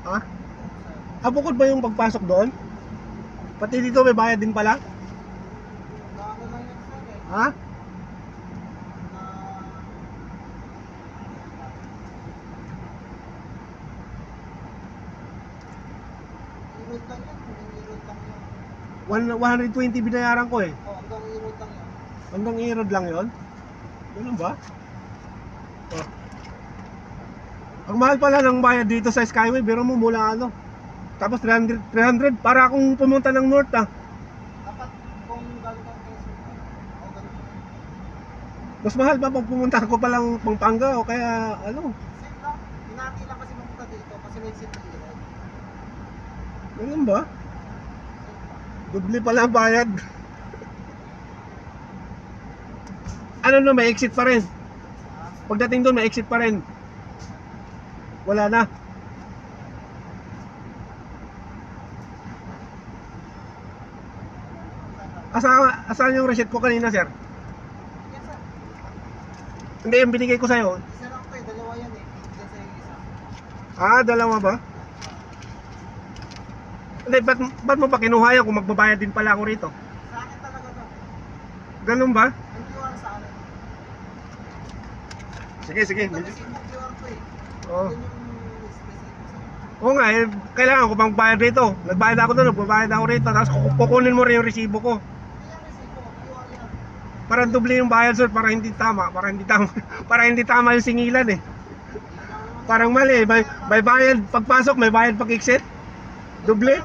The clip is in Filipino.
Ha? Ah, bukod ba yung pagpasok doon? Pati dito may bayad din pala? Ano lang yan sir eh. Ha? Irot lang yan. Irot lang yan. 120 binayaran ko eh. Hanggang irot lang yan. Hanggang Irod lang yon? Ganun ba? Oh. Ang mahal pala ng bayad dito sa Skyway, biro mo mula ano. Tapos 300 para akong pumunta ng North ah. Dapat kung galing kang Quezon, o ganun. Mas mahal pa pag pumunta ko pa lang Pampanga o kaya ano. Same lang. Hinati lang kasi mapunta dito kasi may exit na i-ride. Ganun ba? Doble pala ang bayad. Ano no, may exit pa rin. Pagdating doon may exit pa rin. Wala na. Asan yung receipt ko kanina, sir? Yes sir. Hindi, yung binigay ko sa'yo. Isa lang to eh. Dalawa yan eh. Diyan sa yung isa. Ah, dalawa ba? Hindi, ba't mo pa kinuha yan kung magbabayad din pala ako rito? Sa akin talaga to. Ganun ba? Yung QR sa akin. Sige, sige. Ito kasi yung QR ko eh. Oo. Yun yung specific ko sa Oo nga, eh, kailangan ko pang bayad rito. Nagbayad ako doon, nagbabayad ako rito. Tapos kukunin mo rin yung resibo ko. Hindi yan resibo. QR yan. Para doble yung bayad, sir, para hindi tama. Para hindi tama yung singilan eh. Parang mali, may bayad pagpasok, may bayad pag-exit. Doble.